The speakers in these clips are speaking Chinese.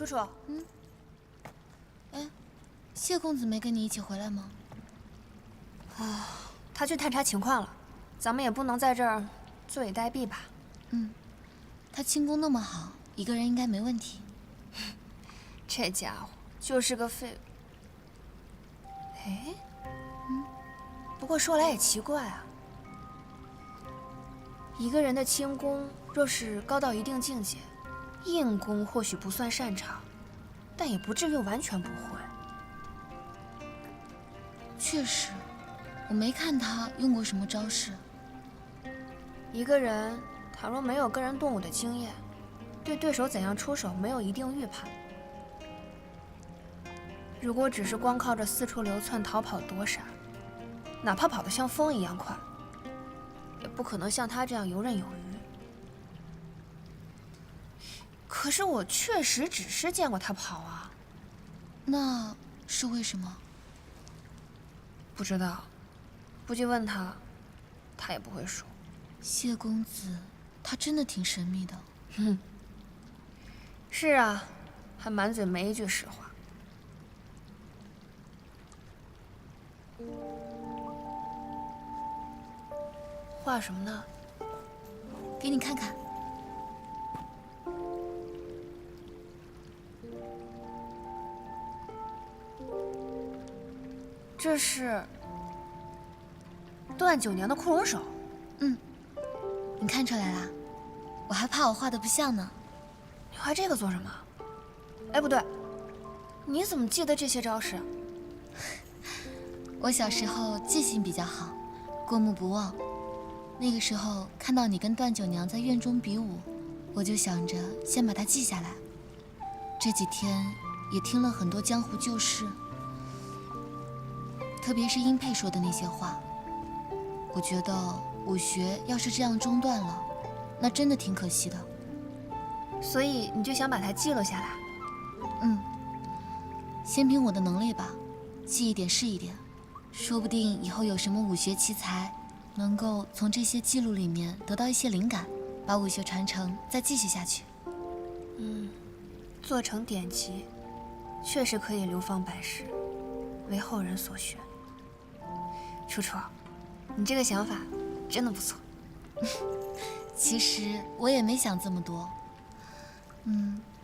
楚楚，哎，谢公子没跟你一起回来吗？他去探查情况了，咱们也不能在这儿坐以待毙吧？他轻功那么好，一个人应该没问题。这家伙就是个废。哎，不过说来也奇怪啊，一个人的轻功若是高到一定境界，硬功或许不算擅长，但也不至于完全不会。确实，我没看他用过什么招式。一个人倘若没有跟人动武的经验，对对手怎样出手没有一定预判。如果只是光靠着四处流窜、逃跑躲闪，哪怕跑得像风一样快，也不可能像他这样游刃有余。可是我确实只是见过他跑啊。那是为什么？不知道，不去问他，他也不会说。谢公子，他真的挺神秘的。是啊，还满嘴没一句实话。画什么呢？给你看看。这是段九娘的库容手。你看出来啦？我还怕我画的不像呢。你画这个做什么？哎，不对，你怎么记得这些招式？我小时候记性比较好，过目不忘。那个时候看到你跟段九娘在院中比武，我就想着先把它记下来。这几天也听了很多江湖旧事，特别是殷佩说的那些话，我觉得武学要是这样中断了，那真的挺可惜的。所以你就想把它记录下来？先凭我的能力吧，记一点是一点，说不定以后有什么武学奇才，能够从这些记录里面得到一些灵感，把武学传承再继续下去。做成典籍，确实可以流芳百世，为后人所学。楚楚，你这个想法真的不错。其实我也没想这么多，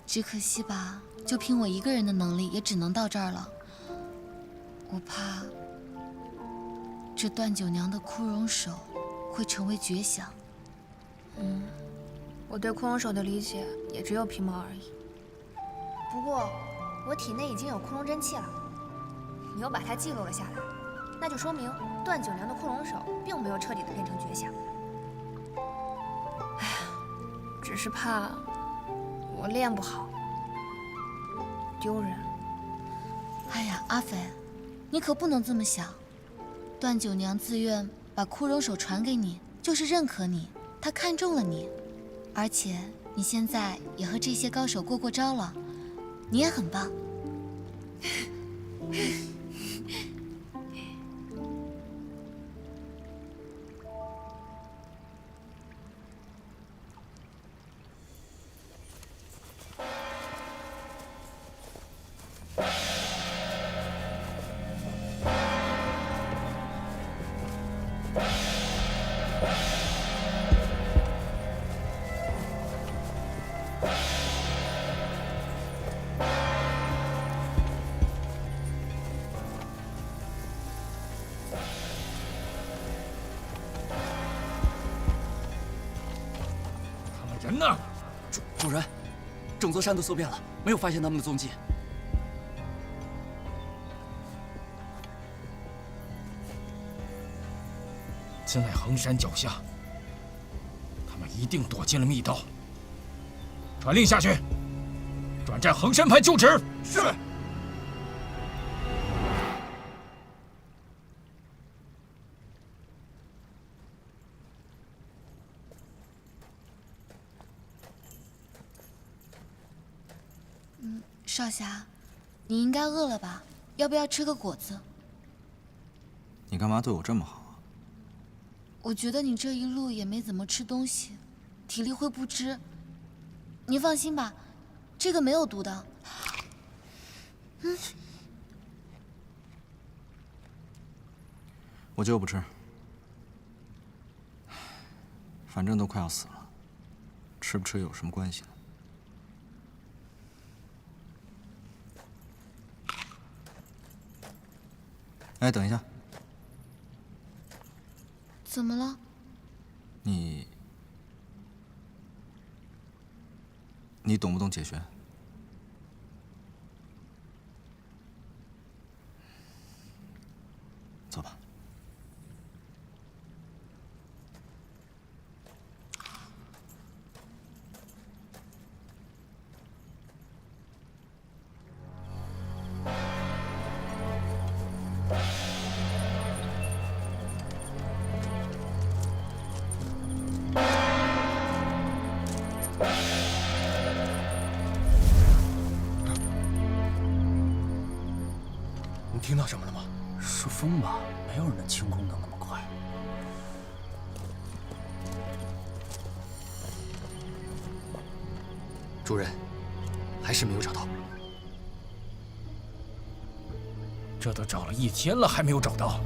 只可惜吧，就凭我一个人的能力，也只能到这儿了。我怕这段九娘的枯荣手会成为绝响。我对库容手的理解也只有皮毛而已。不过，我体内已经有库容真气了，你又把它记录了下来，那就说明段九娘的库容手并没有彻底的变成绝响。哎呀，只是怕我练不好，丢人。哎呀，阿飞，你可不能这么想。段九娘自愿把枯荣手传给你，就是认可你，她看中了你，而且你现在也和这些高手过招了，你也很棒。人呢？主人，整座山都搜遍了，没有发现他们的踪迹。此乃衡山脚下，他们一定躲进了密道。传令下去，转战衡山派就职。是。少侠，你应该饿了吧？要不要吃个果子？你干嘛对我这么好啊？我觉得你这一路也没怎么吃东西，体力会不支。你放心吧，这个没有毒的，我就不吃，反正都快要死了，吃不吃有什么关系呢？哎，等一下，怎么了？你懂不懂解旋？走吧。你听到什么了吗？是风吧？没有人的轻功能那么快。主人，还是没有找到。这都找了1天了，还没有找到，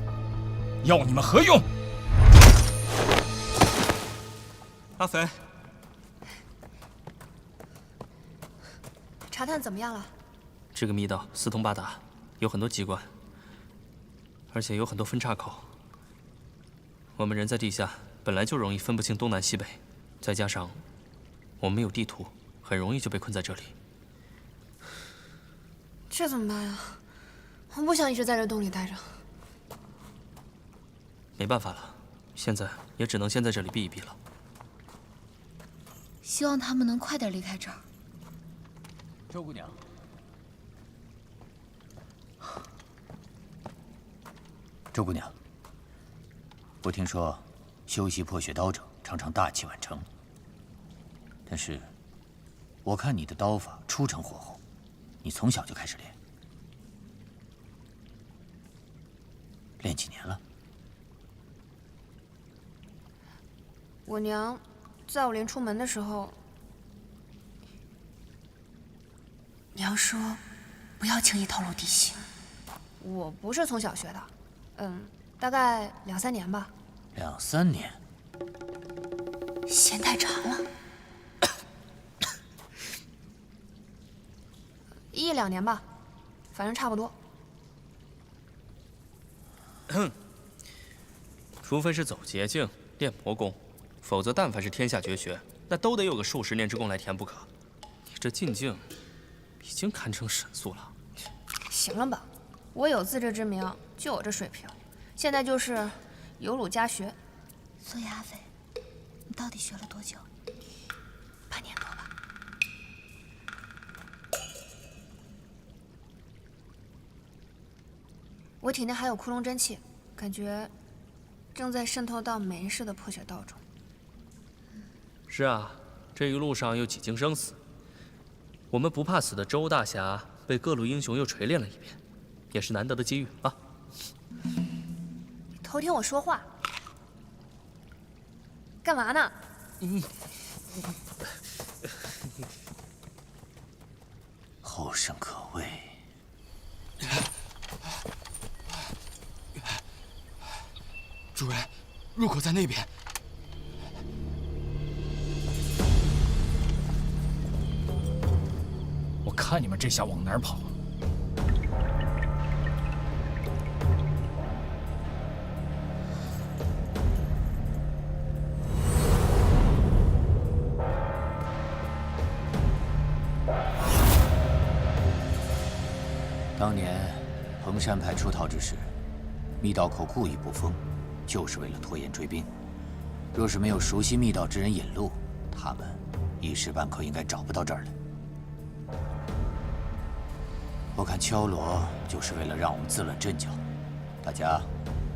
要你们何用？阿肥，查探怎么样了？这个密道四通八达，有很多机关，而且有很多分岔口。我们人在地下本来就容易分不清东南西北，再加上我们没有地图，很容易就被困在这里。这怎么办呀？我不想一直在这洞里待着。没办法了，现在也只能先在这里避一避了。希望他们能快点离开这儿。周姑娘，周姑娘，我听说修习破血刀者常常大器晚成，但是我看你的刀法出尘火候，你从小就开始练，练几年了？我娘在我临出门的时候，娘说，不要轻易透露底细。我不是从小学的，大概2、3年吧。2、3年，嫌太长了。 1、2年吧，反正差不多。除非是走捷径练魔功，否则但凡是天下绝学，那都得有个数10年之功来填不可。你这进境已经堪称神速了。行了吧，我有自知之明，就我这水平，现在就是有辱家学。所以阿飞，你到底学了多久？8年多吧。我体内还有窟窿真气，感觉正在渗透到每一世的破血道中。是啊，这一路上又几经生死，我们不怕死的周大侠被各路英雄又锤炼了一遍，也是难得的机遇啊！你偷听我说话，干嘛呢？后生可畏。主人，入口在那边。我看你们这下往哪儿跑？当年衡山派出逃之时，密道口故意不封，就是为了拖延追兵。若是没有熟悉密道之人引路，他们一时半刻应该找不到这儿来。我看敲锣就是为了让我们自刎阵脚，大家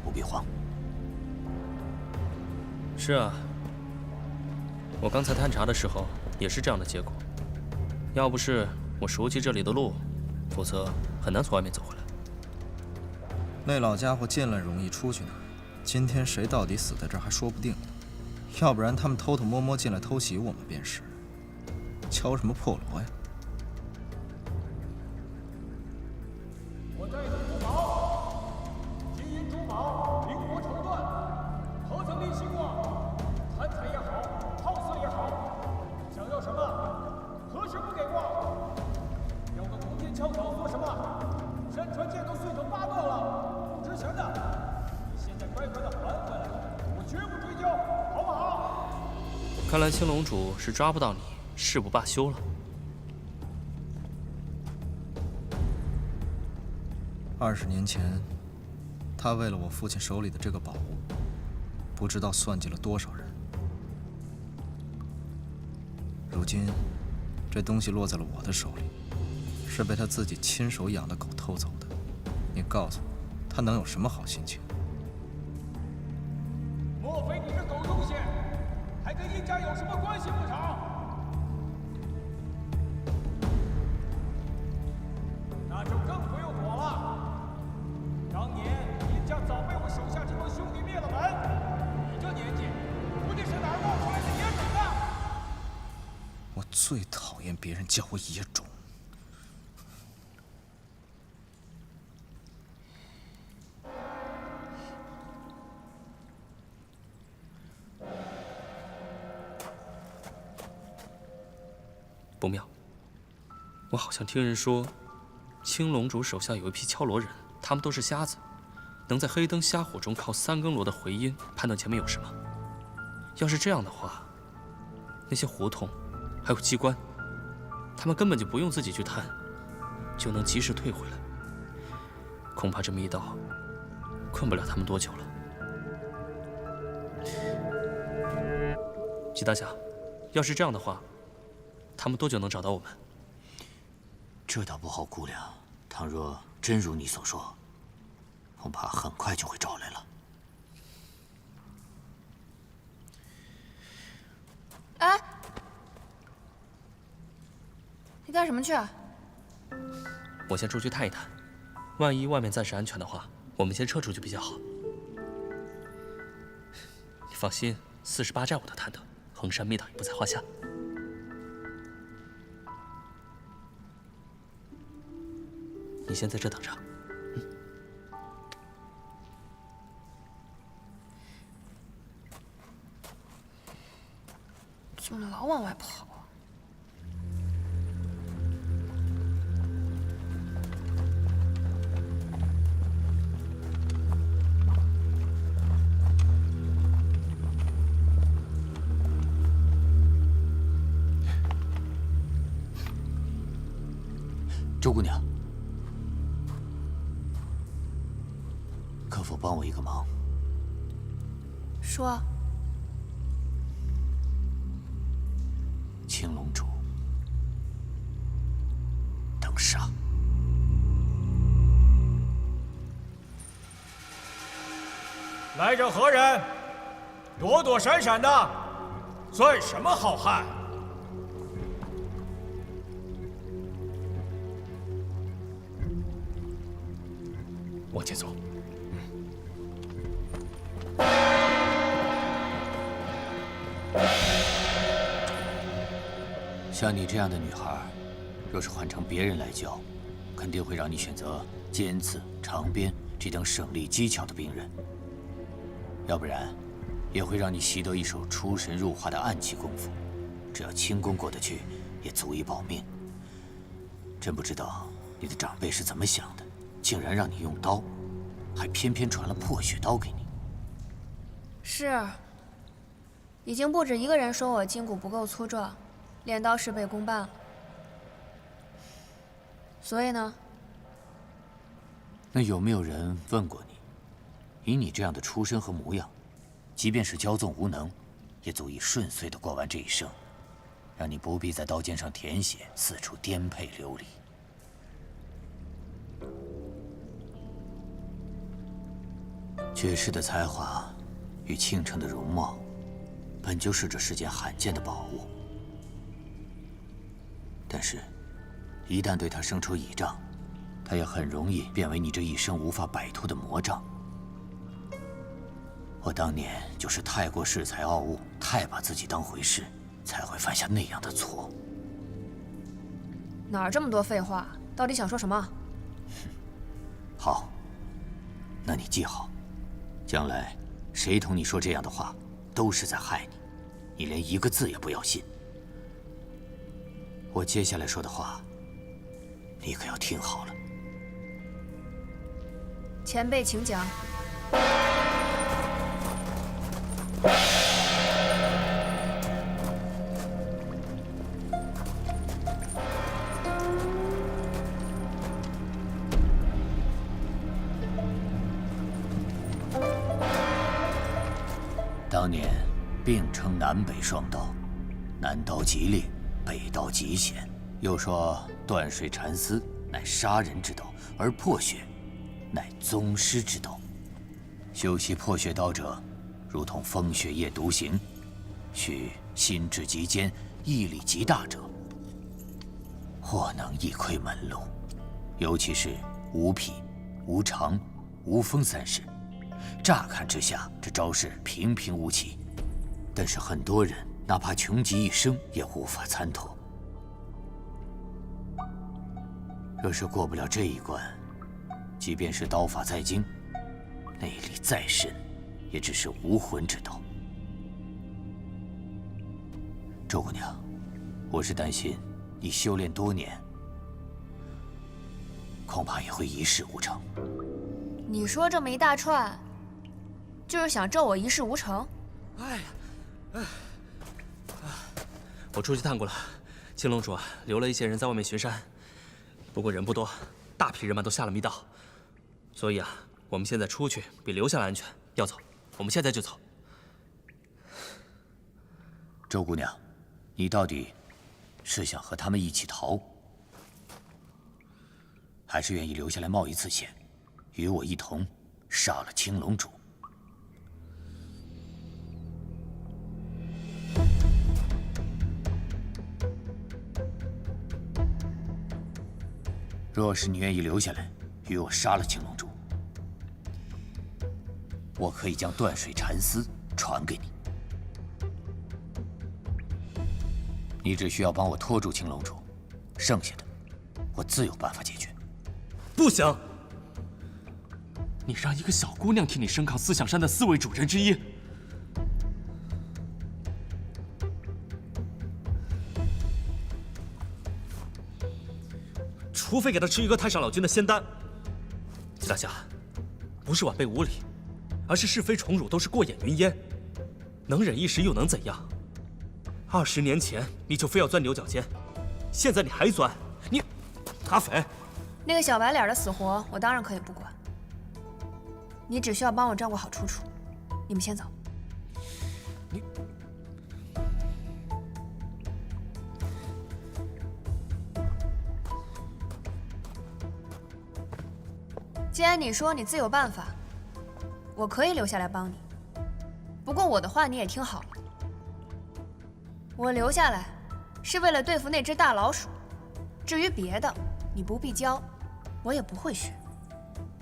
不必慌。是啊，我刚才探查的时候也是这样的结果。要不是我熟悉这里的路，否则很难从外面走回来。那老家伙进来容易，出去难。今天谁到底死在这儿还说不定呢。要不然他们偷偷摸摸进来偷袭我们便是。敲什么破锣呀？看来青龙主是抓不到你，誓不罢休了。20年前，他为了我父亲手里的这个宝物，不知道算计了多少人。如今，这东西落在了我的手里，是被他自己亲手养的狗偷走的。你告诉我，他能有什么好心情？莫非你这狗东西还跟殷家有什么关系不成？那就更不用躲了。当年殷家早被我手下这帮兄弟灭了门，你这年纪，估计是哪儿冒出来的野种呢？我最讨厌别人叫我野种。不妙，我好像听人说，青龙主手下有一批敲锣人，他们都是瞎子，能在黑灯瞎火中靠3更锣的回音判断前面有什么。要是这样的话，那些胡同还有机关，他们根本就不用自己去探，就能及时退回来。恐怕这密道困不了他们多久了。季大侠，要是这样的话，他们多久能找到我们？这倒不好估量。倘若真如你所说，恐怕很快就会找来了。哎，你干什么去啊？我先出去探一探，万一外面暂时安全的话，我们先撤出去比较好。你放心，48寨我都探得，衡山密道也不在话下。你先在这等着。怎么老往外跑啊？周姑娘，可否帮我一个忙？说。青龙主等杀。来者何人？躲躲闪闪的，算什么好汉？往前走。像你这样的女孩，若是换成别人来教，肯定会让你选择尖刺、长鞭这等省力机巧的兵刃，要不然，也会让你习得一手出神入化的暗器功夫。只要轻功过得去，也足以保命。真不知道你的长辈是怎么想的，竟然让你用刀，还偏偏传了破血刀给你。是，已经不止一个人说我筋骨不够粗壮。练刀事倍功半了，所以呢？那有没有人问过你，以你这样的出身和模样，即便是骄纵无能，也足以顺遂地过完这一生，让你不必在刀尖上舔血，四处颠沛流离。绝世的才华与倾城的容貌，本就是这世间罕见的宝物。但是，一旦对他生出倚仗，他也很容易变为你这一生无法摆脱的魔障。我当年就是太过恃才傲物，太把自己当回事，才会犯下那样的错。哪儿这么多废话？到底想说什么？好，那你记好，将来谁同你说这样的话，都是在害你，你连一个字也不要信。我接下来说的话，你可要听好了。前辈请讲。当年并称南北双刀，南刀极烈，北刀极险。又说断水禅丝乃杀人之刀，而破血乃宗师之刀。修习破血刀者，如同风雪夜独行，需心智极坚、毅力极大者，或能一窥门路。尤其是无匹、无常、无风三式，乍看之下，这招式平平无奇，但是很多人哪怕穷极一生也无法参透。若是过不了这一关，即便是刀法再精，内力再深，也只是无魂之刀。周姑娘，我是担心你修炼多年，恐怕也会一事无成。你说这么一大串，就是想咒我一事无成？我出去探过了，青龙主啊，留了一些人在外面巡山，不过人不多，大批人马都下了密道，所以啊，我们现在出去比留下来安全。要走，我们现在就走。周姑娘，你到底是想和他们一起逃，还是愿意留下来冒一次险，与我一同杀了青龙主？若是你愿意留下来，与我杀了青龙主，我可以将断水禅丝传给你。你只需要帮我拖住青龙主，剩下的我自有办法解决。不行！你让一个小姑娘替你升抗思想山的4位主人之一，除非给她吃一个太上老君的仙丹。季大侠，不是晚辈无礼，而是是非宠辱都是过眼云烟，能忍一时又能怎样？20年前你就非要钻牛角尖，现在你还钻，你阿肥，那个小白脸的死活，我当然可以不管。你只需要帮我照顾好楚楚。你们先走。你既然你说你自有办法，我可以留下来帮你。不过我的话你也听好了，我留下来是为了对付那只大老鼠。至于别的，你不必教，我也不会学，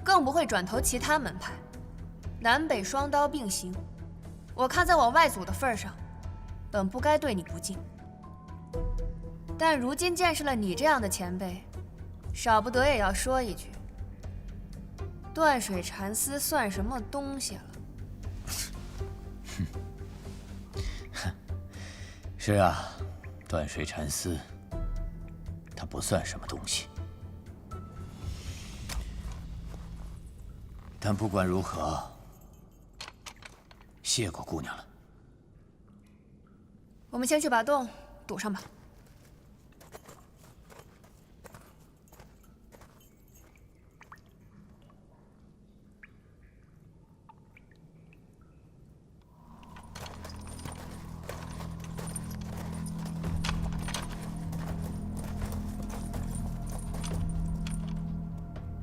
更不会转投其他门派。南北双刀并行，我看在我外祖的份上，本不该对你不敬。但如今见识了你这样的前辈，少不得也要说一句：断水禅丝算什么东西了？是啊，断水禅丝，它不算什么东西。但不管如何，谢过姑娘了。我们先去把洞堵上吧。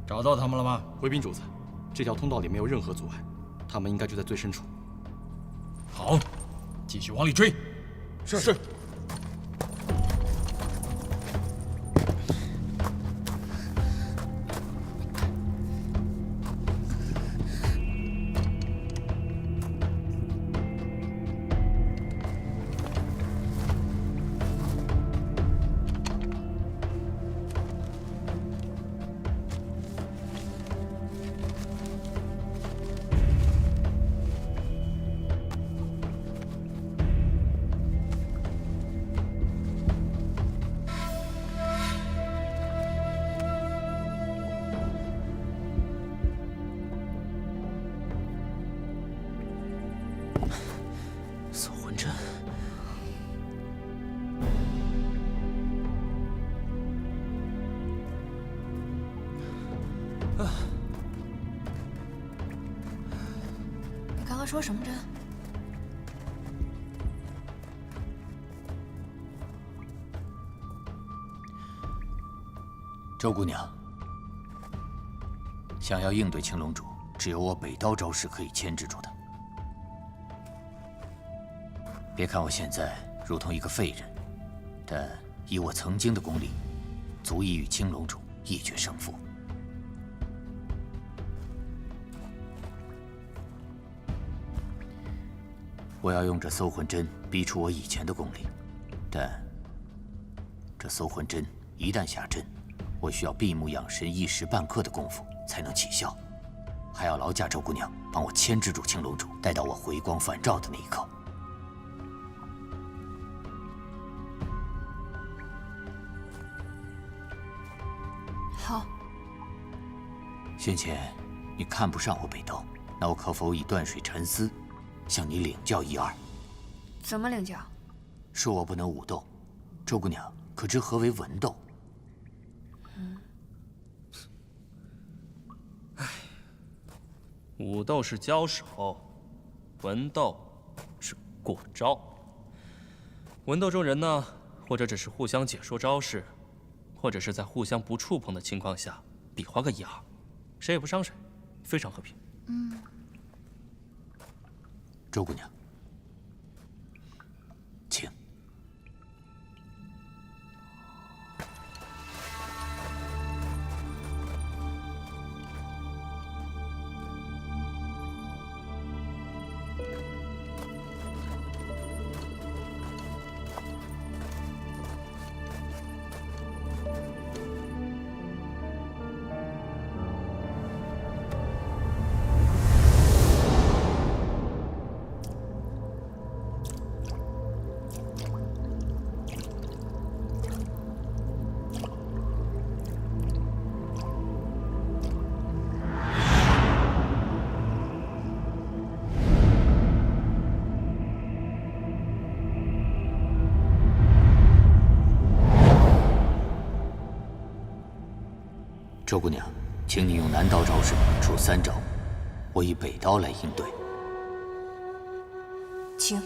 找到他们了吗？回禀主子，这条通道里没有任何阻碍，他们应该就在最深处。好，继续往里追。是。锁魂阵。你刚刚说什么针？周姑娘，想要应对青龙主，只有我北刀招式可以牵制住他。别看我现在如同一个废人，但以我曾经的功力，足以与青龙主一决胜负。我要用这搜魂针逼出我以前的功力，但这搜魂针一旦下阵，我需要闭目养神一时半刻的功夫才能起效，还要劳驾周姑娘帮我牵制住青龙主，待到我回光返照的那一刻。好。先前你看不上我北刀，那我可否以断水沉思，向你领教一二？怎么领教？说我不能武斗，周姑娘可知何为文斗？武斗是交手，文斗是过招。文斗中人呢，或者只是互相解说招式，或者是在互相不触碰的情况下比划个一二，谁也不伤谁，非常和平。周姑娘，请。周姑娘，请你用南刀招式出3招，我以北刀来应对。请。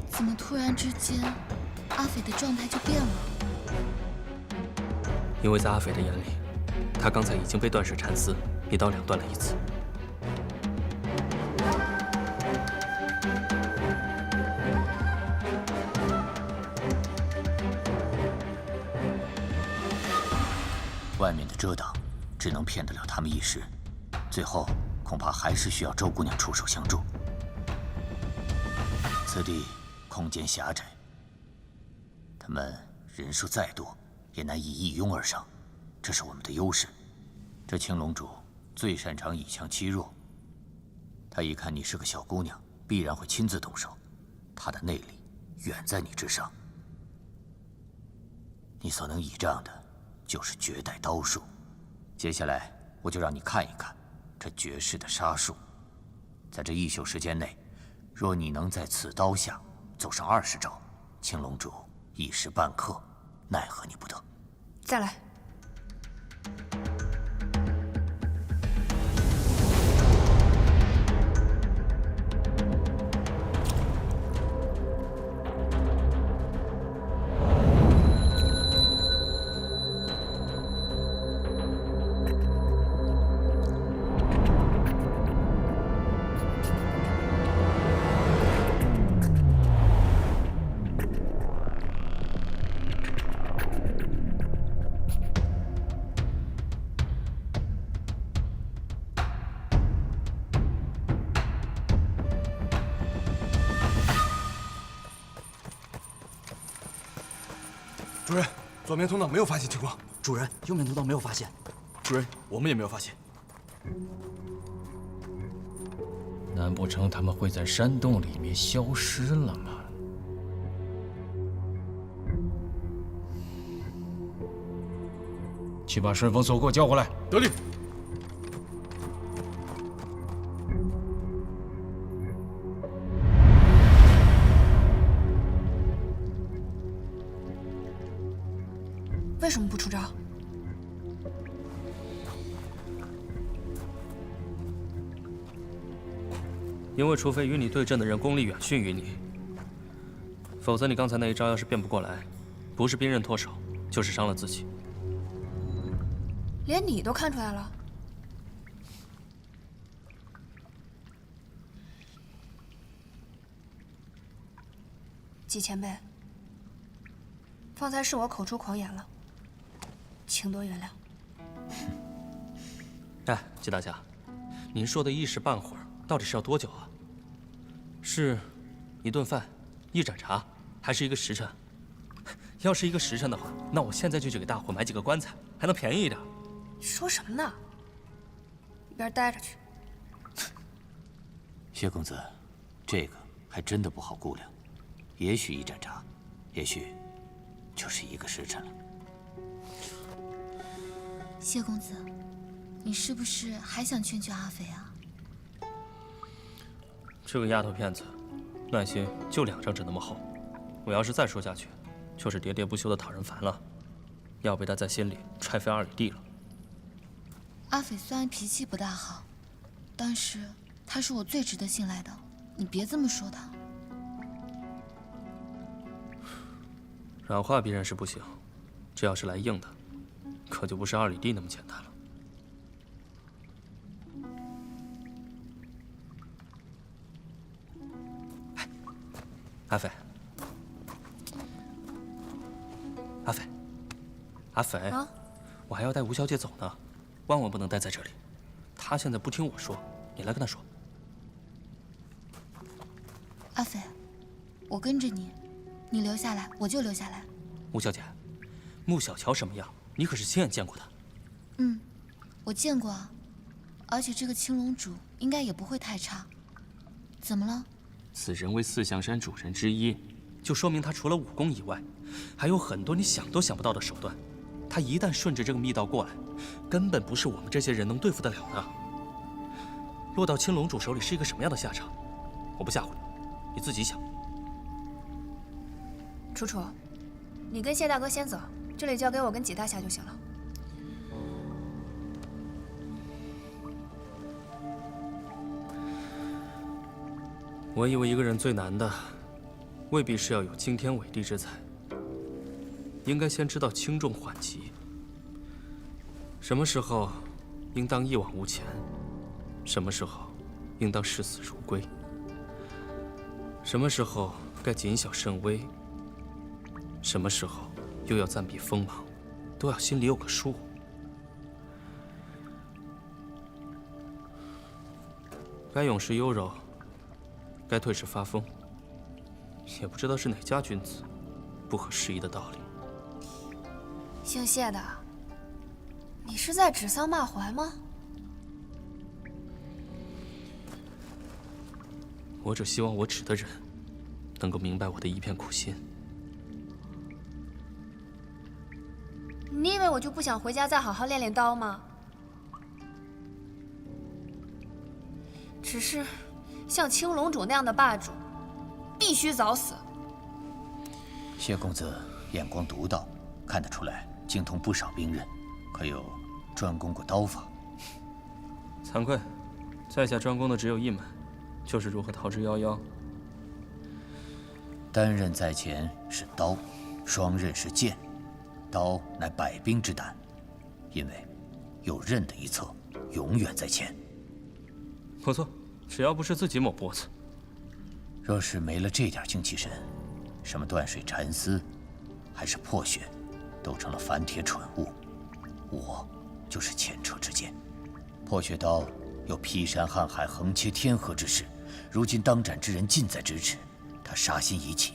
怎么突然之间，阿斐的状态就变了？因为在阿斐的眼里，他刚才已经被断水禅丝一刀两断了一次。外面的遮挡只能骗得了他们一时，最后恐怕还是需要周姑娘出手相助。此地空间狭窄，他们人数再多，也难以一拥而上，这是我们的优势。这青龙主最擅长以强欺弱，他一看你是个小姑娘，必然会亲自动手，他的内力远在你之上。你所能倚仗的，就是绝代刀术。接下来，我就让你看一看这绝世的杀术。在这1宿时间内，若你能在此刀下走上20招，青龙主一时半刻奈何你不得。再来。主人，左面通道没有发现情况。主人，右面通道没有发现。主人，我们也没有发现。难不成他们会在山洞里面消失了吗？去把顺风锁给我叫过来。得令。为什么不出招？因为除非与你对阵的人功力远逊于你，否则你刚才那一招要是变不过来，不是兵刃脱手，就是伤了自己。连你都看出来了？季前辈，方才是我口出狂言了，请多原谅。哎，季大侠，您说的一时半会儿到底是要多久啊？是一顿饭、一盏茶，还是一个时辰？要是一个时辰的话，那我现在就去给大伙买几个棺材，还能便宜一点。说什么呢？一边待着去。谢公子，这个还真的不好估量。也许一盏茶，也许就是一个时辰了。谢公子，你是不是还想劝劝阿飞啊？这个丫头片子，耐心就2张纸那么厚，我要是再说下去，就是喋喋不休的讨人烦了，要被她在心里踹飞2里地了。阿飞虽然脾气不大好，但是他是我最值得信赖的，你别这么说他。软化别人是不行，这要是来硬的，可就不是2里地那么简单了。阿飞，阿飞，阿飞，啊，我还要带吴小姐走呢，万万不能待在这里。她现在不听我说，你来跟她说。阿飞，我跟着你，你留下来我就留下来。吴小姐，穆小乔什么样？你可是亲眼见过的。嗯，我见过啊，而且这个青龙主应该也不会太差。怎么了？此人为四象山主人之一，就说明他除了武功以外，还有很多你想都想不到的手段。他一旦顺着这个密道过来，根本不是我们这些人能对付得了的。落到青龙主手里是一个什么样的下场？我不吓唬你，你自己想。楚楚，你跟谢大哥先走，这里交给我跟纪大侠就行了。我以为一个人最难的，未必是要有惊天伟地之才，应该先知道轻重缓急。什么时候应当一往无前，什么时候应当视死如归，什么时候该谨小慎微，什么时候又要暂避锋芒，都要心里有个数。该勇时优柔，该退时发疯，也不知道是哪家君子不合时宜的道理。姓谢的，你是在指桑骂槐吗？我只希望我指的人能够明白我的一片苦心。你以为我就不想回家再好好练练刀吗？只是像青龙主那样的霸主，必须早死。谢公子眼光独到，看得出来精通不少兵刃，可有专攻过刀法？惭愧，在下专攻的只有一门，就是如何逃之夭夭。单刃在前是刀，双刃是剑，刀乃百兵之胆，因为有刃的一侧永远在前。不错，只要不是自己抹脖子。若是没了这点精气神，什么断水禅丝，还是破血，都成了凡铁蠢物。我就是前车之鉴。破血刀有劈山撼海、横切天河之势，如今当斩之人近在咫尺，他杀心已起。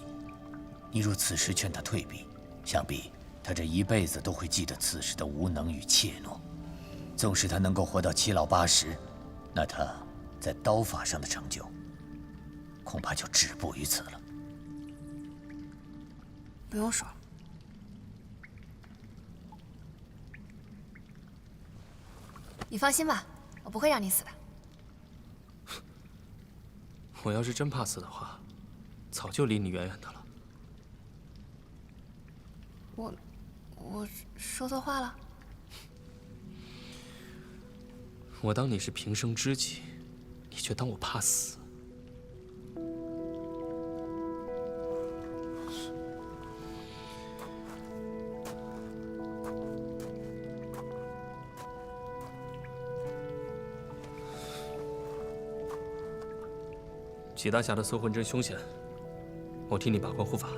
你若此时劝他退避，想必他这一辈子都会记得此时的无能与怯懦。纵使他能够活到7老8十，那他在刀法上的成就，恐怕就止步于此了。不用说了，你放心吧，我不会让你死的。我要是真怕死的话，早就离你远远的了。我说错话了？我当你是平生知己，你却当我怕死。纪大侠的搜魂针凶险，我替你把关护法。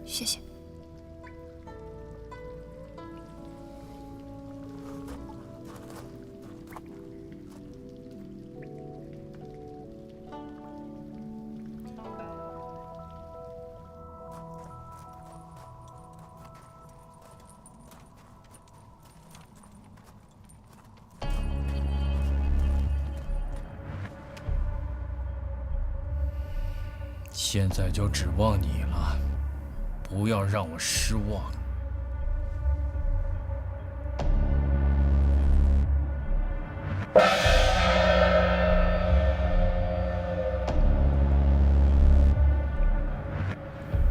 谢谢。现在就指望你了，不要让我失望。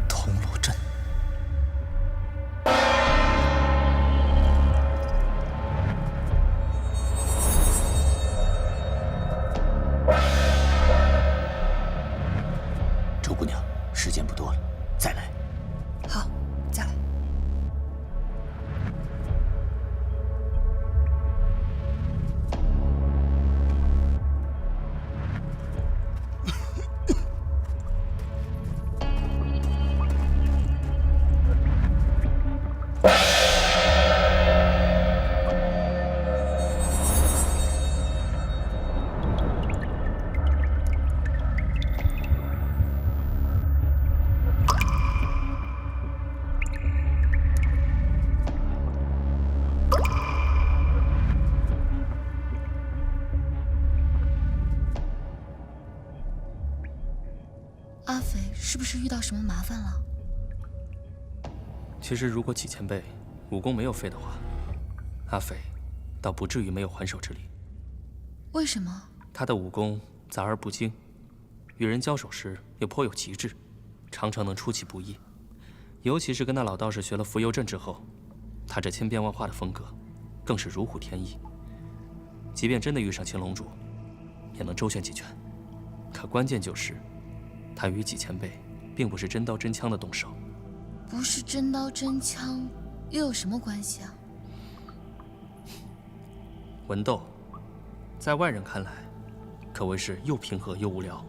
通罗阵，周姑娘，时间不多了，再来。好，再来。阿斐是不是遇到什么麻烦了？其实，如果纪前辈武功没有废的话，阿斐倒不至于没有还手之力。为什么？他的武功杂而不精，与人交手时又颇有极致，常常能出其不意。尤其是跟那老道士学了伏幽阵之后，他这千变万化的风格，更是如虎添翼。即便真的遇上青龙主，也能周旋几拳。可关键就是，他与纪前辈并不是真刀真枪的动手。不是真刀真枪，又有什么关系啊？文斗，在外人看来，可谓是又平和又无聊。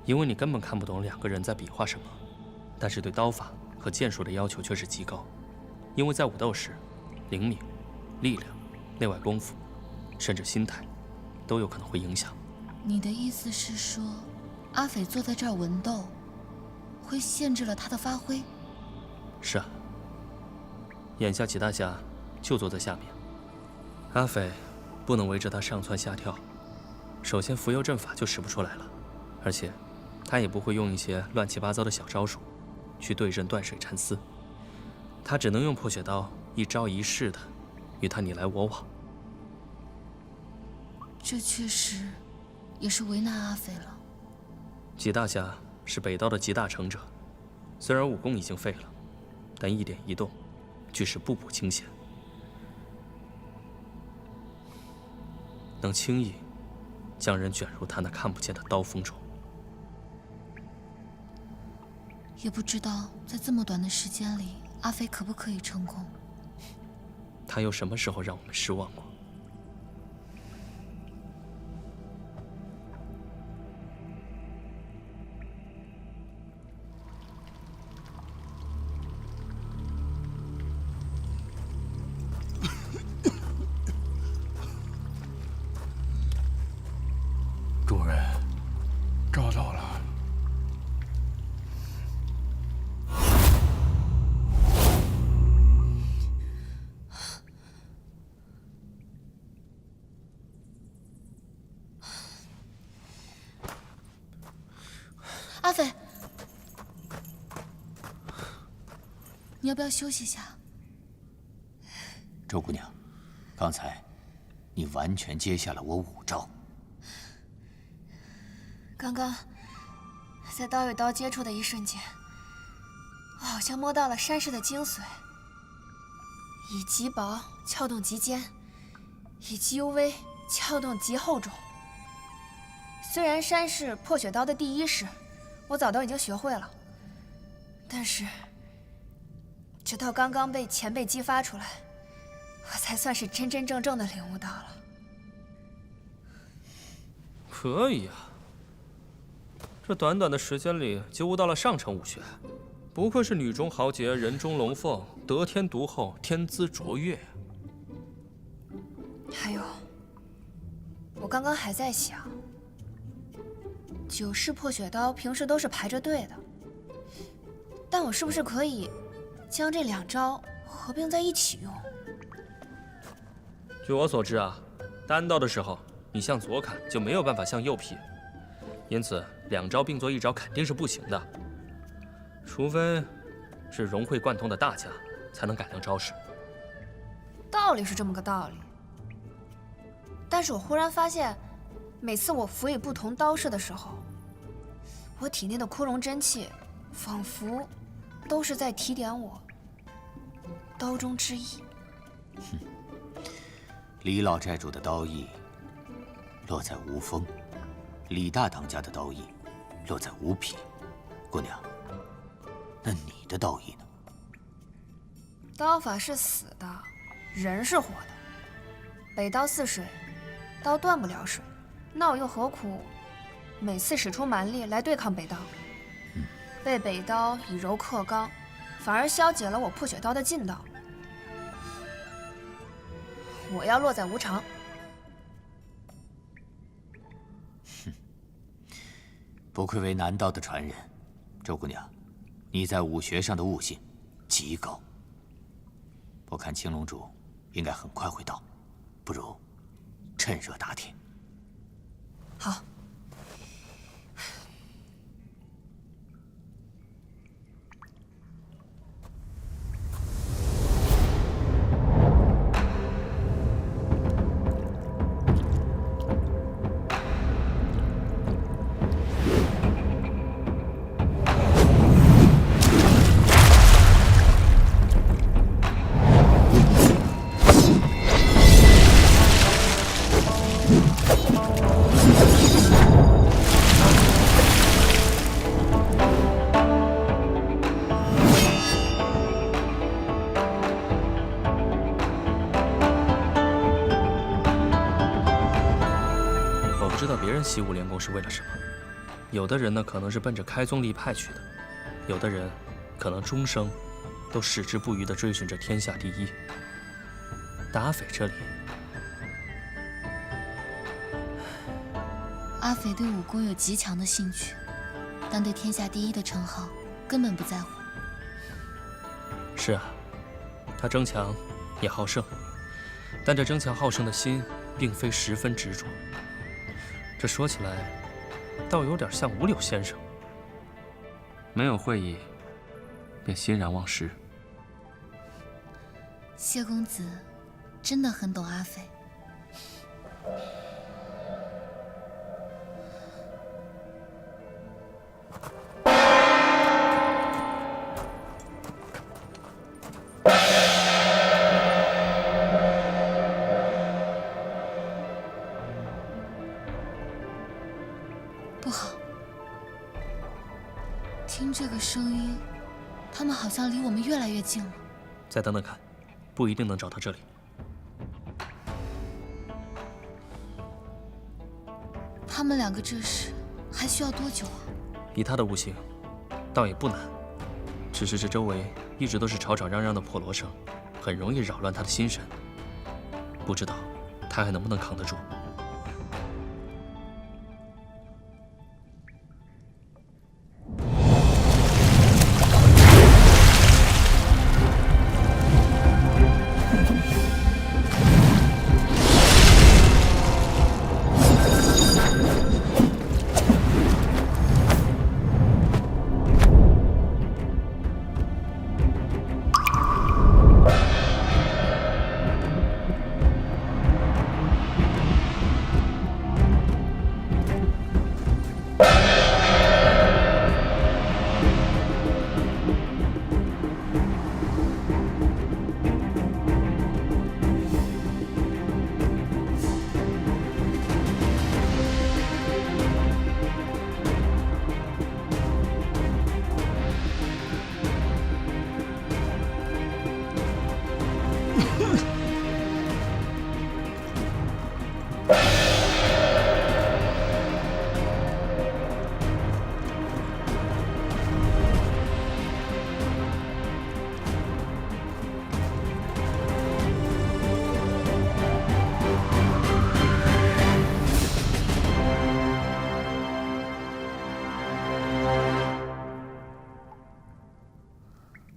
因为你根本看不懂两个人在比划什么，但是对刀法和剑术的要求却是极高。因为在武斗时，灵敏、力量、内外功夫，甚至心态，都有可能会影响。你的意思是说，阿斐坐在这儿文斗，会限制了他的发挥？是啊，眼下纪大侠就坐在下面，阿斐不能围着他上蹿下跳。首先伏幽阵法就使不出来了，而且他也不会用一些乱七八糟的小招数去对阵断水禅丝，他只能用破血刀一招一式的与他你来我往。这确实也是为难阿斐了。纪大侠是北道的极大成者，虽然武功已经废了，但一点一动俱是步步惊险，能轻易将人卷入他那看不见的刀锋中。也不知道在这么短的时间里，阿斐可不可以成功？他又什么时候让我们失望过？主人，找到了。阿斐，你要不要休息一下？周姑娘，刚才你完全接下了我5招。刚刚在刀与刀接触的一瞬间，我好像摸到了山势的精髓，以极薄撬动极坚，以极微撬动极厚重。虽然山势破雪刀的第一式，我早都已经学会了，但是直到刚刚被前辈激发出来，我才算是真真正正的领悟到了。可以啊，这短短的时间里就悟到了上乘武学，不愧是女中豪杰，人中龙凤，得天独厚，天资卓越。还有，我刚刚还在想，9式破雪刀平时都是排着队的，但我是不是可以将这2招合并在一起用？据我所知啊，单刀的时候你向左砍就没有办法向右劈，因此2招并作1招肯定是不行的，除非是融会贯通的大家才能改良招式。道理是这么个道理，但是我忽然发现，每次我辅以不同刀式的时候，我体内的枯荣真气仿佛都是在提点我刀中之意。李老寨主的刀意落在无风，李大当家的刀意落在无匹。姑娘，那你的刀意呢？刀法是死的，人是活的。北刀似水，刀断不了水，那我又何苦每次使出蛮力来对抗北刀？被北刀以柔克刚，反而消解了我破雪刀的劲道。我要落在无常。不愧为南道的传人，周姑娘，你在武学上的悟性极高。我看青龙主应该很快会到，不如趁热打铁。好。习武练功是为了什么？有的人呢，可能是奔着开宗立派去的；有的人，可能终生都矢志不渝地追寻着天下第一。打匪这里，阿匪对武功有极强的兴趣，但对天下第一的称号根本不在乎。是啊，他争强也好胜，但这争强好胜的心并非十分执着。这说起来，倒有点像五柳先生，没有会意，便欣然忘食。谢公子真的很懂阿匪。不好，听这个声音，他们好像离我们越来越近了。再等等看，不一定能找到这里。他们2个这时还需要多久啊？以他的悟性，倒也不难，只是这周围一直都是吵吵嚷嚷的破锣声，很容易扰乱他的心神。不知道他还能不能扛得住。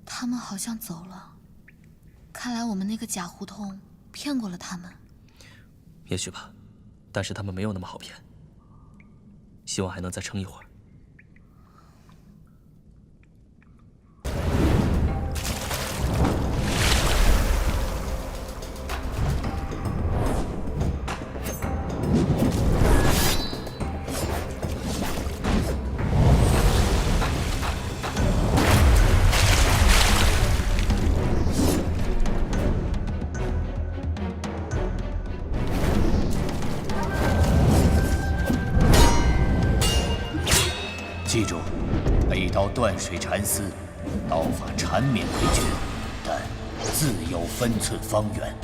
他们好像走了，看来我们那个假胡同骗过了他们。也许吧，但是他们没有那么好骗。希望还能再撑一会儿。记住，北刀断水缠丝，刀法缠绵为绝，但自有分寸方圆。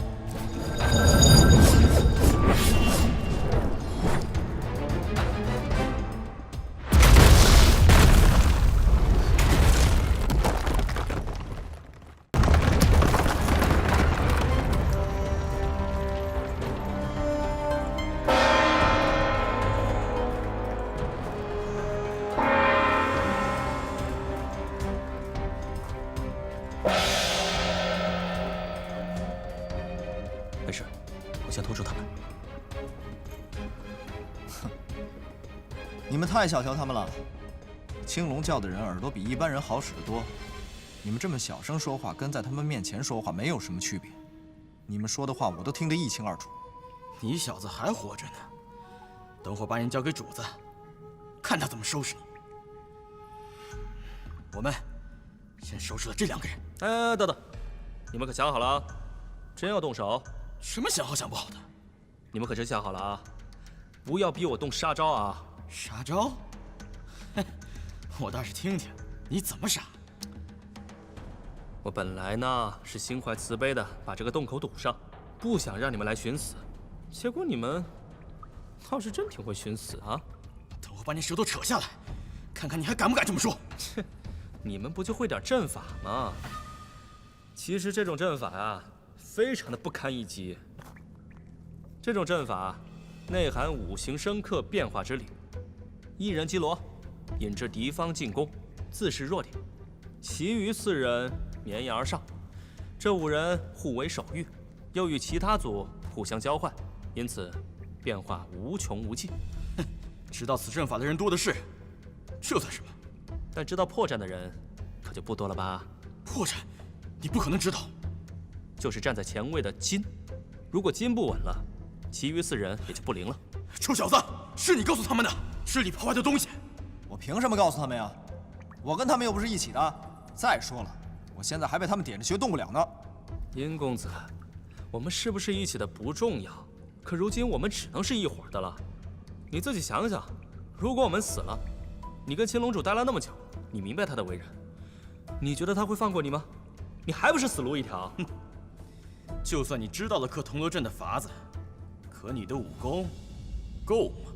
没事，我先拖住他们。你们太小瞧他们了。青龙教的人耳朵比一般人好使得多，你们这么小声说话，跟在他们面前说话没有什么区别。你们说的话我都听得一清二楚。你小子还活着呢，等会儿把你交给主子，看他怎么收拾你。我们先收拾了这2个人。哎，等等，你们可想好了啊？真要动手？什么想好想不好的？你们可真想好了啊？不要逼我动杀招啊！杀招？哼，我倒是听听你怎么杀。我本来呢是心怀慈悲的，把这个洞口堵上，不想让你们来寻死。结果你们倒是真挺会寻死啊！等我把你舌头扯下来，看看你还敢不敢这么说。切，你们不就会点阵法吗？其实这种阵法啊，非常的不堪一击。这种阵法内含5行生克变化之力，一人击罗，引致敌方进攻，自示弱点；其余4人绵延而上，这5人互为手谕，又与其他组互相交换，因此变化无穷无尽。哼，知道此阵法的人多的是，这算什么？但知道破绽的人可就不多了吧？破绽？你不可能知道。就是站在前卫的金，如果金不稳了，其余4人也就不灵了。臭小子，是你告诉他们的，是你破坏的东西。我凭什么告诉他们呀？我跟他们又不是一起的。再说了，我现在还被他们点着穴动不了呢。殷公子，我们是不是一起的不重要，可如今我们只能是一伙的了。你自己想想，如果我们死了，你跟青龙主待了那么久，你明白他的为人，你觉得他会放过你吗？你还不是死路一条？就算你知道了克铜锣阵的法子，可你的武功够吗？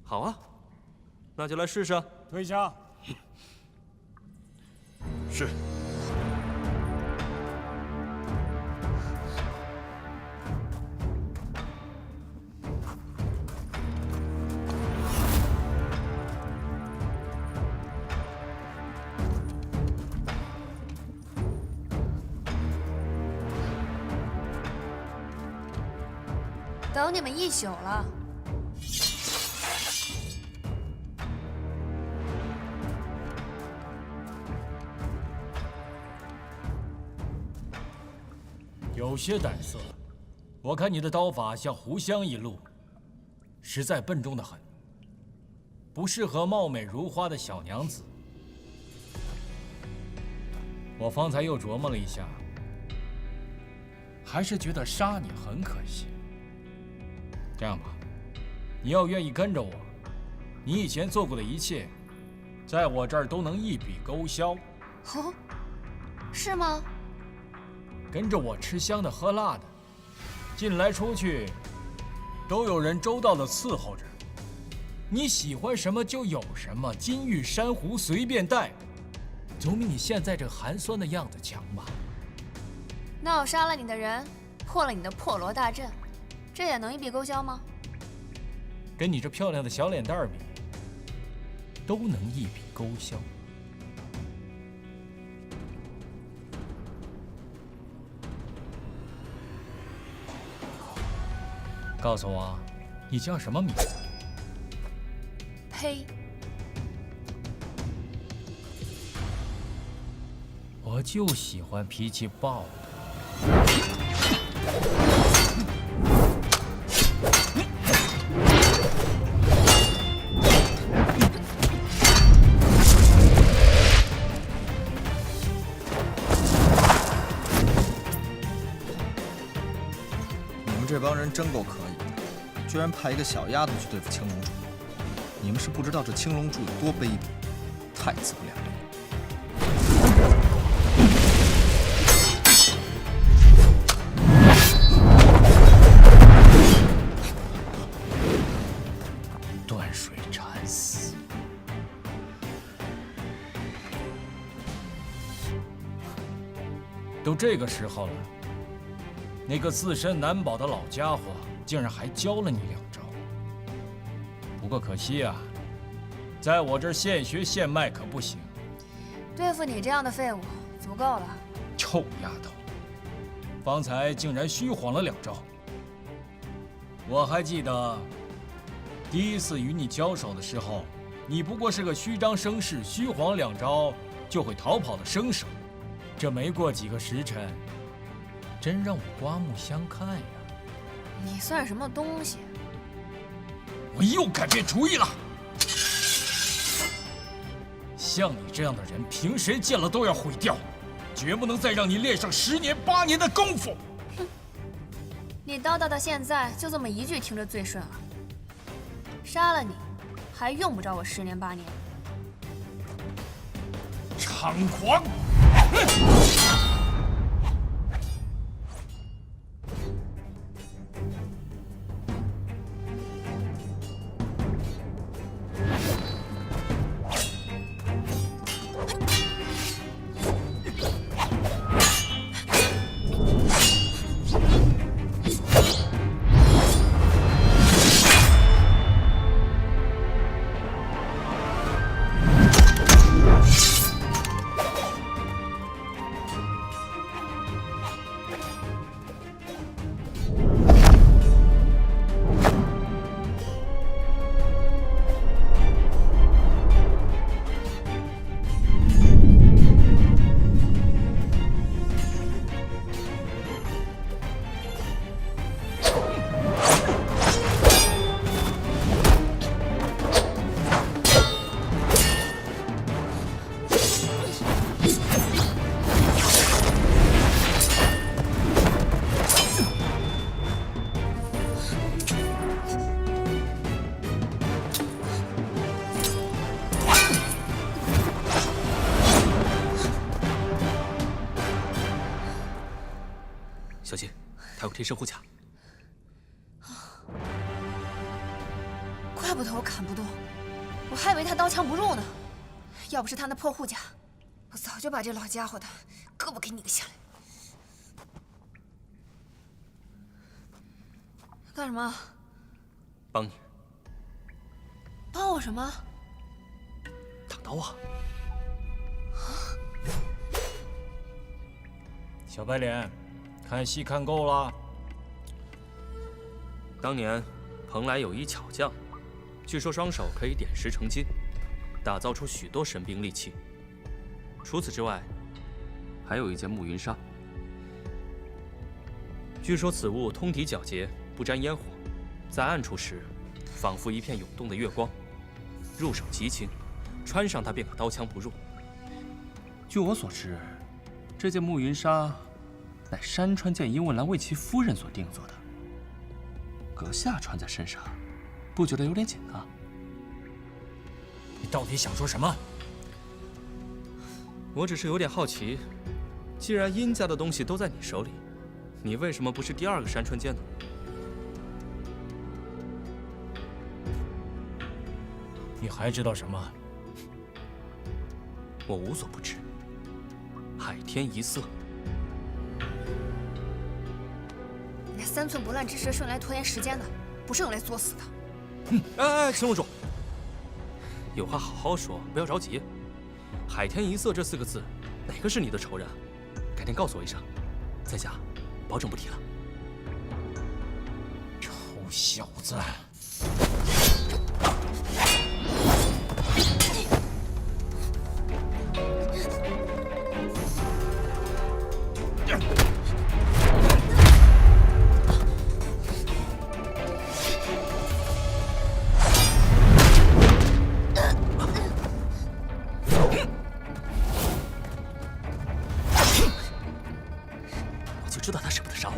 好啊，那就来试试。退下。是。等你们1宿了。有些胆色，我看你的刀法像狐香一路，实在笨重的很，不适合貌美如花的小娘子。我方才又琢磨了一下，还是觉得杀你很可惜。这样吧，你要愿意跟着我，你以前做过的一切，在我这儿都能一笔勾销。哦，是吗？跟着我吃香的喝辣的，进来出去都有人周到的伺候着。你喜欢什么就有什么，金玉珊瑚随便带，总比你现在这寒酸的样子强吧？那我杀了你的人，破了你的破罗大阵，这也能一笔勾销吗？跟你这漂亮的小脸蛋儿比，都能一笔勾销。告诉我，你叫什么名字？呸！我就喜欢脾气暴的。你们这帮人真够可以的，居然派一个小丫头去对付青龙柱。你们是不知道这青龙柱有多卑鄙，太自不量力。断水禅死。都这个时候了，那个自身难保的老家伙竟然还教了你2招。不过可惜啊，在我这儿现学现卖可不行。对付你这样的废物足够了。臭丫头，方才竟然虚晃了2招。我还记得第一次与你交手的时候，你不过是个虚张声势、虚晃2招就会逃跑的生手。这没过几个时辰，真让我刮目相看呀！你算什么东西？我又改变主意了。像你这样的人，凭谁见了都要毁掉，绝不能再让你练上10年8年的功夫。哼！你叨叨到现在，就这么一句听着最顺了。杀了你，还用不着我10年8年。猖狂！小心，他有贴身护甲。怪不得我砍不动，我还以为他刀枪不入呢。要不是他那破护甲，我早就把这老家伙的胳膊给拧下来。干什么？帮你。帮我什么？挡刀啊！小白脸，看戏看够了。当年蓬莱有一巧匠，据说双手可以点石成金，打造出许多神兵利器。除此之外，还有一件暮云纱。据说此物通体皎洁，不沾烟火，在暗处时，仿佛一片涌动的月光，入手极轻，穿上它便可刀枪不入。据我所知，这件暮云纱乃山川剑殷问兰为其夫人所定做的，阁下穿在身上，不觉得有点紧啊？你到底想说什么？我只是有点好奇，既然殷家的东西都在你手里，你为什么不是第二个山川剑呢？你还知道什么？我无所不知。海天一色，那3寸不烂之舌是用来拖延时间的，不是用来作死的。哎，青龙主，有话好好说，不要着急。海天一色这4个字，哪个是你的仇人？改天告诉我一声，在家保证不提了。臭小子！我就知道他舍不得杀我。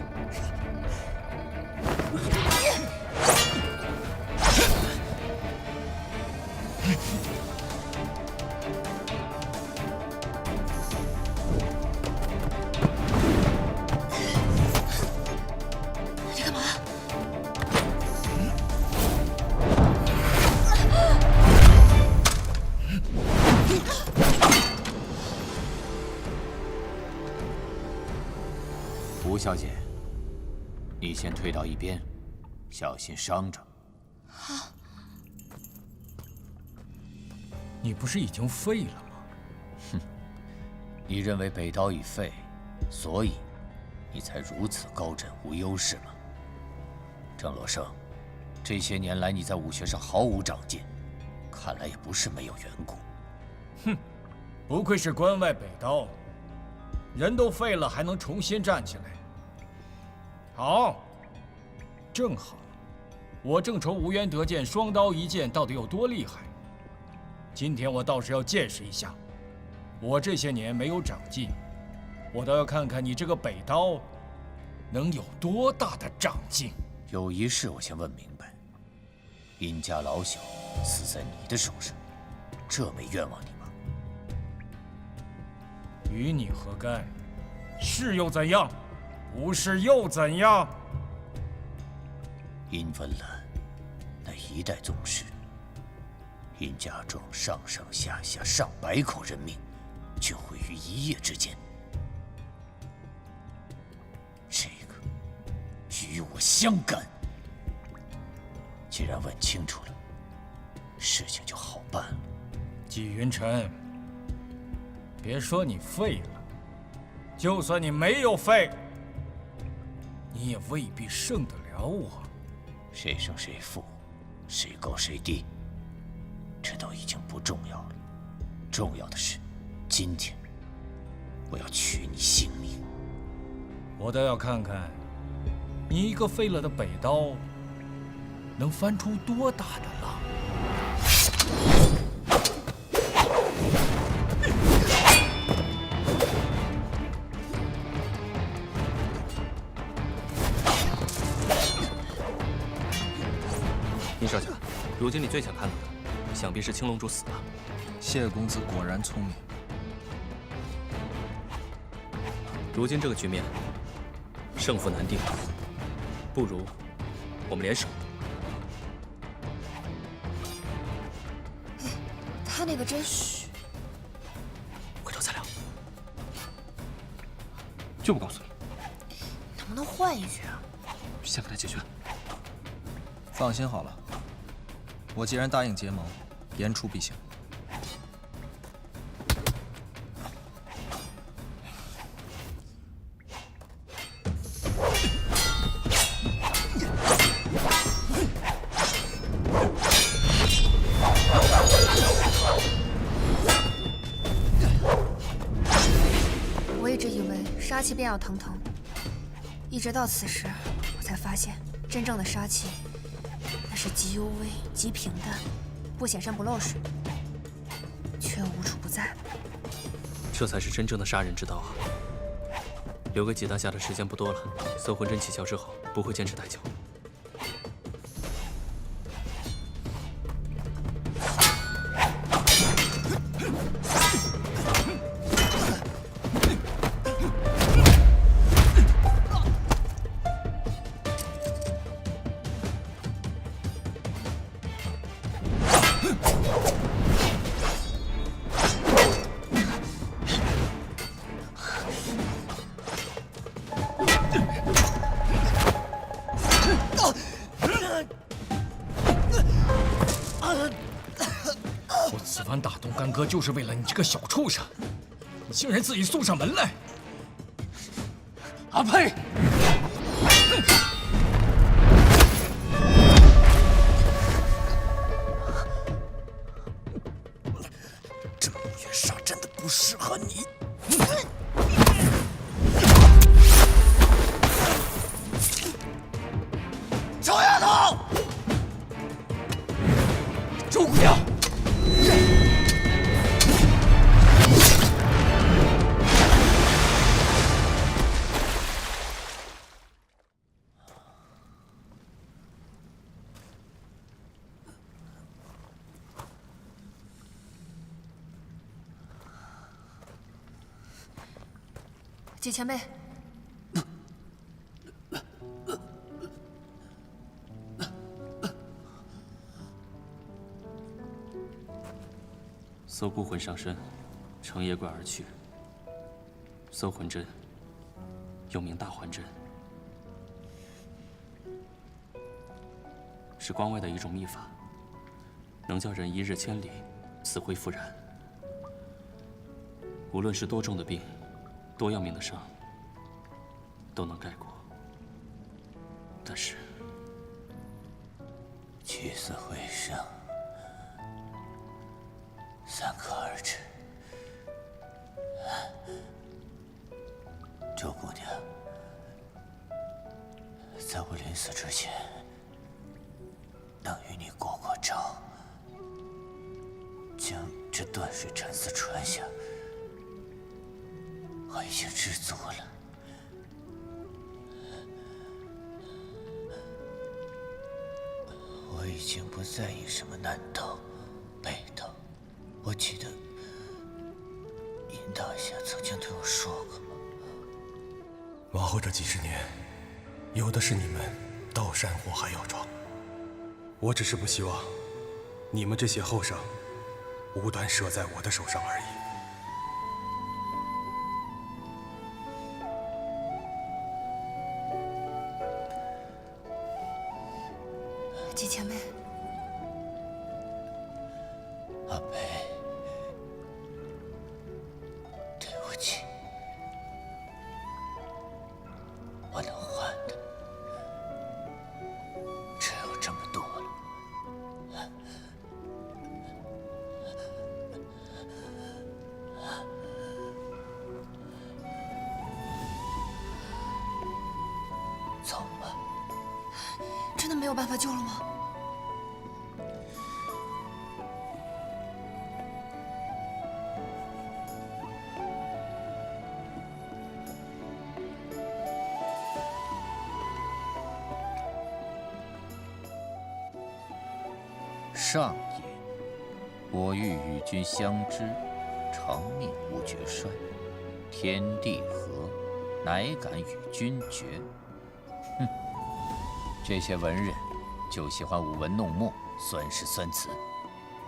你干嘛？吴小姐，你先退到一边，小心伤着。好。你不是已经废了吗？哼，你认为北刀已废，所以你才如此高枕无忧是吗？郑罗生，这些年来你在武学上毫无长进，看来也不是没有缘故。哼，不愧是关外北刀，人都废了还能重新站起来。好，正好，我正愁无缘得见双刀一剑到底有多厉害。今天我倒是要见识一下，我这些年没有长进，我倒要看看你这个北刀能有多大的长进。有一事我先问明白，殷家老小死在你的手上，这没冤枉你吗？与你何干？是又怎样？不是又怎样？殷文兰，那一代宗师，殷家中上上下下上百口人命，就毁于一夜之间。这个与我相干。既然问清楚了，事情就好办了。纪云辰，别说你废了，就算你没有废，你也未必胜得了我。谁胜谁负，谁高谁低，这都已经不重要了。重要的是，今天我要取你性命。我倒要看看，你一个废了的北刀，能翻出多大的浪。殷少侠，如今你最想看到的，想必是青龙主死了。谢公子果然聪明。如今这个局面，胜负难定，不如我们联手。他那个真是……回头再聊，就不告诉你。能不能换一句啊？先给他解决。放心好了，我既然答应结盟，言出必行。我一直以为杀气便要腾腾，一直到此时，我才发现真正的杀气。那是极幽微、极平淡，不显山不露水，却无处不在。这才是真正的杀人之道啊！留给纪大侠的时间不多了，搜魂阵起效之后，不会坚持太久。团打动干哥，就是为了你这个小畜生！你竟然自己送上门来！阿呸！这木月杀真的不适合你。臭丫头！周姑娘！季前辈，搜孤魂上身，乘夜怪而去。搜魂针，又名大还针，是关外的一种秘法，能叫人一日千里，死灰复燃。无论是多重的病，多要命的伤，都能盖过。但是，起死回生，三可而止。周姑娘，在我临死之前，能与你过过招，将这断水沉丝传下，我已经知足了。我已经不在意什么南道、北道。我记得尹大侠曾经对我说过。往后这几十年，有的是你们刀山火海要闯。我只是不希望你们这些后生无端折在我的手上而已。季前辈，阿梅，对不起，我能换的只有这么多了。走吧。真的没有办法救了吗？上也，我欲与君相知，长命无绝帅。天地合，乃敢与君绝。哼，这些文人就喜欢舞文弄墨，酸诗酸词，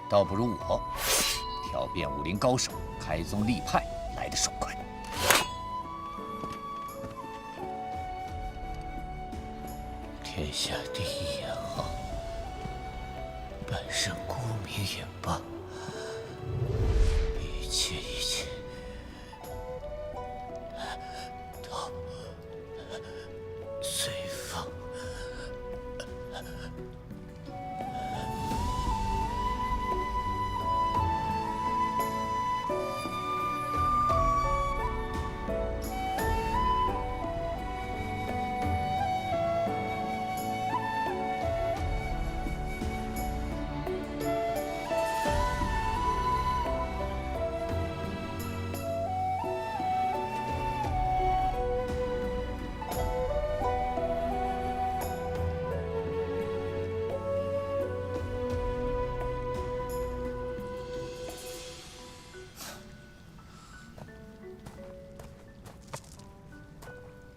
倒不如我挑遍武林高手，开宗立派来得爽快。天下第一也好，半生沽名也罢，一切都随风。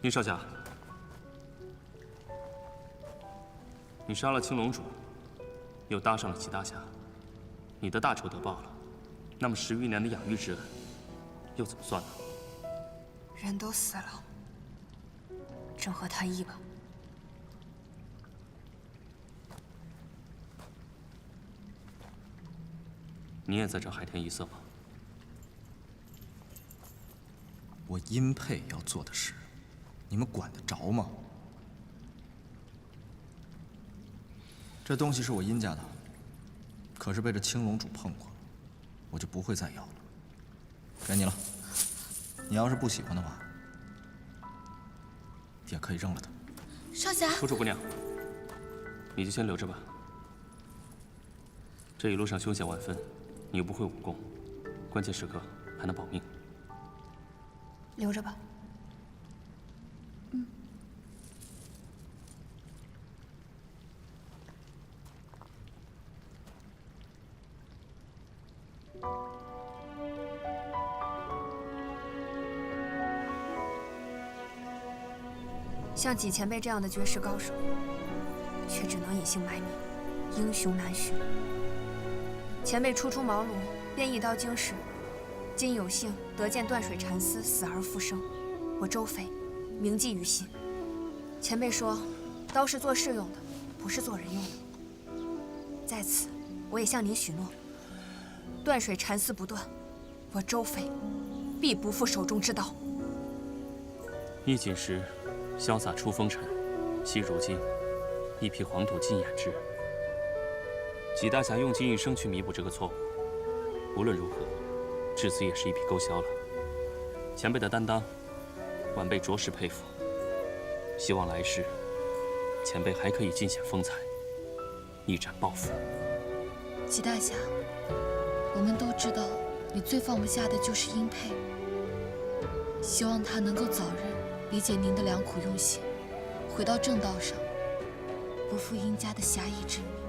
宁少侠，你杀了青龙主，又搭上了齐大侠，你的大仇得报了。那么10余年的养育之恩，又怎么算呢？人都死了，正合他意吧。你也在这海天一色吗？我殷沛要做的事，你们管得着吗？这东西是我殷家的，可是被这青龙主碰过，我就不会再要了。给你了，你要是不喜欢的话，也可以扔了它。少侠，楚楚姑娘，你就先留着吧。这一路上凶险万分，你又不会武功，关键时刻还能保命。留着吧。像纪前辈这样的绝世高手，却只能隐姓埋名，英雄难寻。前辈初出茅庐，便一刀经世，今有幸得见断水禅师死而复生，我周飞铭记于心。前辈说，刀是做事用的，不是做人用的。在此，我也向您许诺，断水禅寺不断，我周飞必不负手中之刀。一锦时，潇洒出风尘；惜如今，一匹黄土尽掩之。纪大侠用尽一生去弥补这个错误，无论如何，至此也是一笔勾销了。前辈的担当，晚辈着实佩服。希望来世，前辈还可以尽显风采，一展抱负。纪大侠，我们都知道你最放不下的就是殷沛，希望他能够早日理解您的良苦用心，回到正道上，不负殷家的侠义之名。